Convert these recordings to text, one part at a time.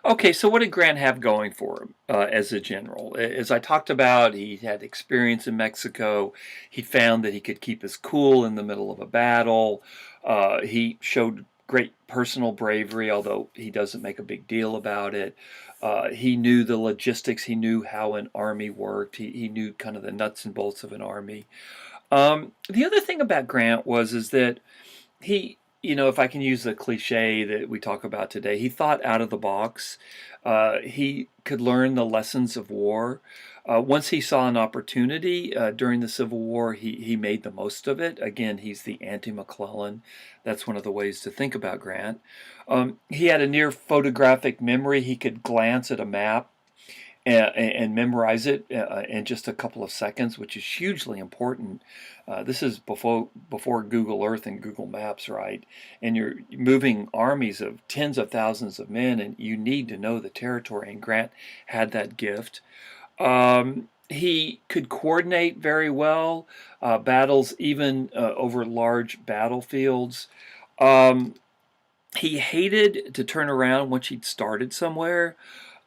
Okay, so what did Grant have going for him as a general? As I talked about, he had experience in Mexico. He found that he could keep his cool in the middle of a battle. He showed great personal bravery, although he doesn't make a big deal about it. He knew the logistics. He knew how an army worked. He knew kind of the nuts and bolts of an army. The other thing about Grant was is that if I can use the cliche that we talk about today, he thought out of the box. He could learn the lessons of war. Once he saw an opportunity during the Civil War, he made the most of it. Again, he's the anti-McClellan. That's one of the ways to think about Grant. He had a near photographic memory. He could glance at a map and memorize it in just a couple of seconds, which is hugely important. This is before Google Earth and Google Maps, right? And you're moving armies of tens of thousands of men, and you need to know the territory. And Grant had that gift. He could coordinate very well battles, even over large battlefields. He hated to turn around once he'd started somewhere.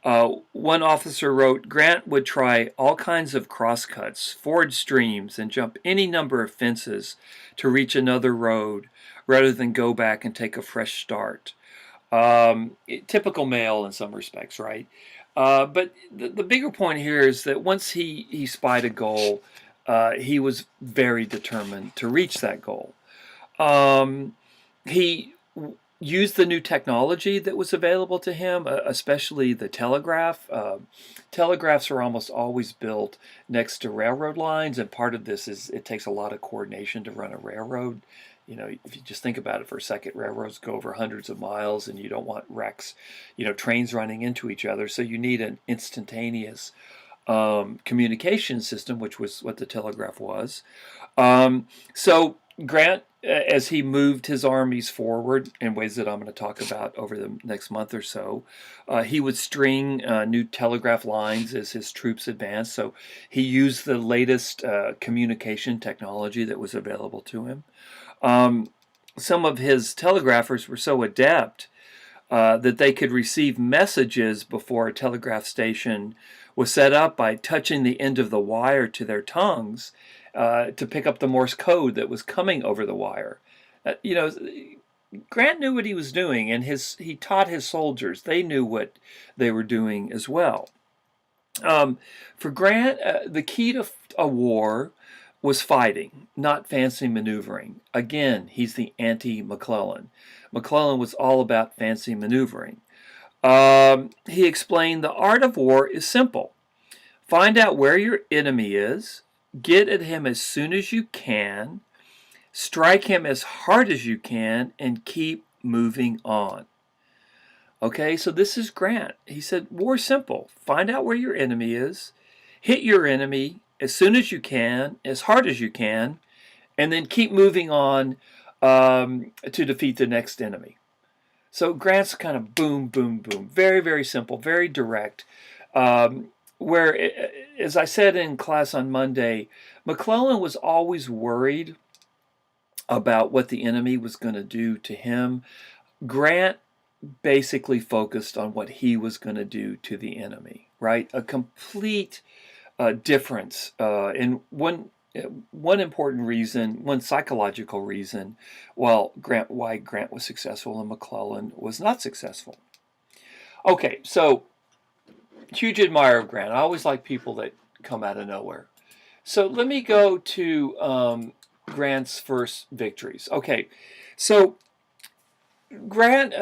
One officer wrote, Grant would try all kinds of crosscuts, ford streams, and jump any number of fences to reach another road rather than go back and take a fresh start. Typical male in some respects, right? But the bigger point here is that once he spied a goal, he was very determined to reach that goal. He used the new technology that was available to him, especially the telegraph. Telegraphs are almost always built next to railroad lines, and part of this is it takes a lot of coordination to run a railroad. If you just think about it for a second, railroads go over hundreds of miles, and you don't want wrecks, trains running into each other. So you need an instantaneous communication system, which was what the telegraph was. So Grant, as he moved his armies forward in ways that I'm going to talk about over the next month or so, he would string new telegraph lines as his troops advanced. So he used the latest communication technology that was available to him. Some of his telegraphers were so adept that they could receive messages before a telegraph station was set up by touching the end of the wire to their tongues to pick up the Morse code that was coming over the wire. Grant knew what he was doing, and he taught his soldiers. They knew what they were doing as well. For Grant, the key to a war was fighting, not fancy maneuvering. Again, he's the anti-McClellan. McClellan was all about fancy maneuvering. He explained the art of war is simple. Find out where your enemy is, get at him as soon as you can, strike him as hard as you can, and keep moving on. Okay, so this is Grant. He said, war's simple. Find out where your enemy is, hit your enemy as soon as you can, as hard as you can, and then keep moving on to defeat the next enemy. So Grant's kind of boom, boom, boom. Very, very simple, very direct. Where, as I said in class on Monday, McClellan was always worried about what the enemy was going to do to him. Grant basically focused on what he was going to do to the enemy, right? A complete difference in one important reason, one psychological reason, why Grant was successful and McClellan was not successful. Okay, so huge admirer of Grant. I always like people that come out of nowhere. So let me go to Grant's first victories. Okay, so Grant,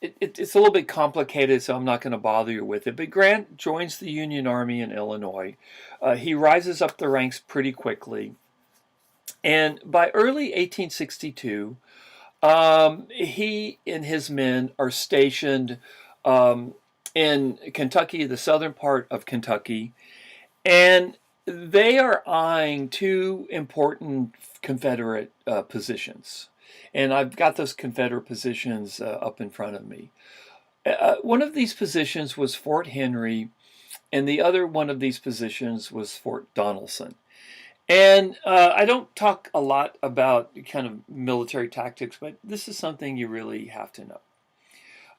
it's a little bit complicated, so I'm not going to bother you with it. But Grant joins the Union Army in Illinois. He rises up the ranks pretty quickly. And by early 1862, he and his men are stationed in Kentucky, the southern part of Kentucky. And they are eyeing two important Confederate positions. And I've got those Confederate positions up in front of me. One of these positions was Fort Henry, and the other one of these positions was Fort Donelson. And I don't talk a lot about kind of military tactics, but this is something you really have to know.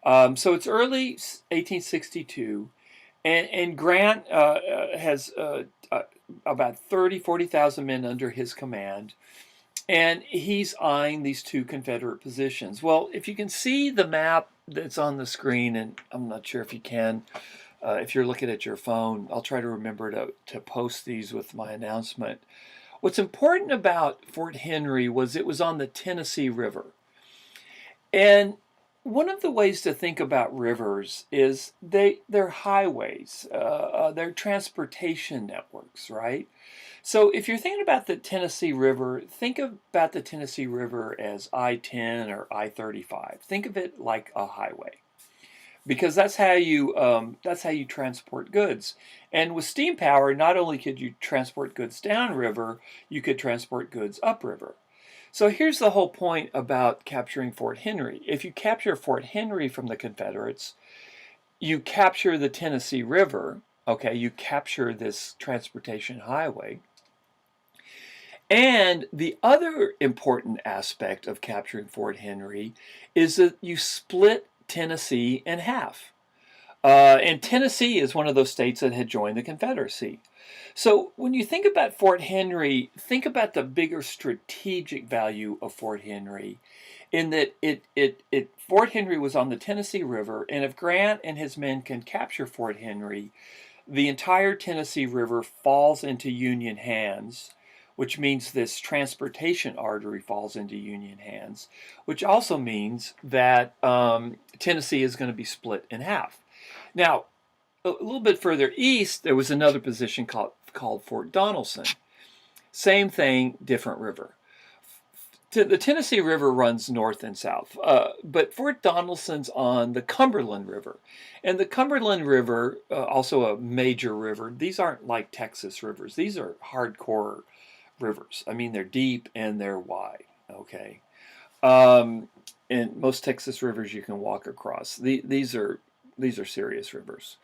So it's early 1862, and Grant has about 40,000 men under his command, and he's eyeing these two Confederate positions. Well, if you can see the map that's on the screen, and I'm not sure if you can, if you're looking at your phone, I'll try to remember to post these with my announcement. What's important about Fort Henry was it was on the Tennessee River. And one of the ways to think about rivers is they're highways, they're transportation networks, right? So if you're thinking about the Tennessee River, think about the Tennessee River as I-10 or I-35. Think of it like a highway, because that's how you transport goods. And with steam power, not only could you transport goods downriver, you could transport goods upriver. So here's the whole point about capturing Fort Henry. If you capture Fort Henry from the Confederates, you capture the Tennessee River, okay, you capture this transportation highway. And the other important aspect of capturing Fort Henry is that you split Tennessee in half. And Tennessee is one of those states that had joined the Confederacy. So when you think about Fort Henry, think about the bigger strategic value of Fort Henry, in that Fort Henry was on the Tennessee River, and if Grant and his men can capture Fort Henry, the entire Tennessee River falls into Union hands, which means this transportation artery falls into Union hands, which also means that Tennessee is going to be split in half. Now, a little bit further east, there was another position called Fort Donelson. Same thing, different river. The Tennessee River runs north and south, but Fort Donelson's on the Cumberland River. And the Cumberland River, also a major river, these aren't like Texas rivers. These are hardcore rivers. I mean, they're deep and they're wide, okay? And most Texas rivers you can walk across. These are serious rivers.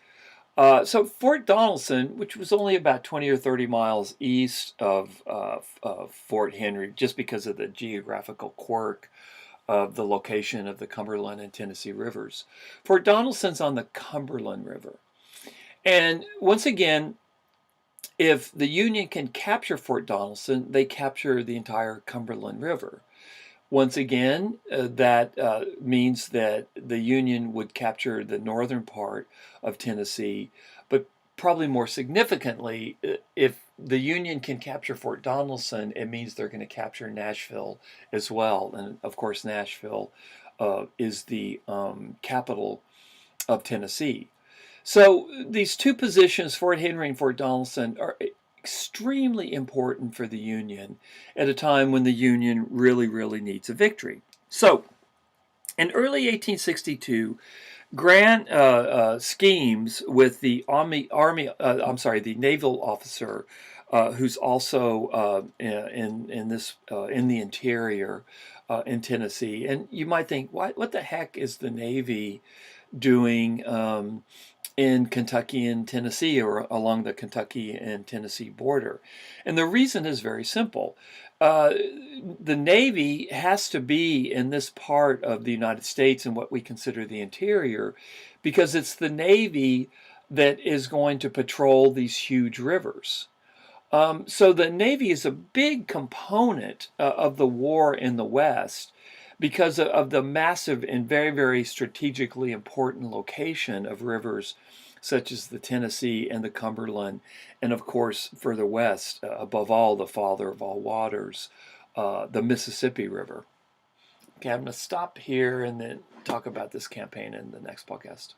So Fort Donelson, which was only about 20 or 30 miles east of Fort Henry, just because of the geographical quirk of the location of the Cumberland and Tennessee rivers. Fort Donelson's on the Cumberland River. And once again, if the Union can capture Fort Donelson, they capture the entire Cumberland River. Once again, that means that the Union would capture the northern part of Tennessee, but probably more significantly, if the Union can capture Fort Donelson, it means they're going to capture Nashville as well. And of course, Nashville is the capital of Tennessee. So these two positions, Fort Henry and Fort Donelson, are extremely important for the Union at a time when the Union really, really needs a victory. So in early 1862, Grant schemes with the the naval officer who's also in the interior in Tennessee. And you might think, what the heck is the Navy doing in Kentucky and Tennessee, or along the Kentucky and Tennessee border? And the reason is very simple. The Navy has to be in this part of the United States in what we consider the interior, because it's the Navy that is going to patrol these huge rivers. So the Navy is a big component of the war in the West, because of the massive and very, very strategically important location of rivers such as the Tennessee and the Cumberland, and of course further west, above all, the father of all waters, the Mississippi River. Okay, I'm going to stop here and then talk about this campaign in the next podcast.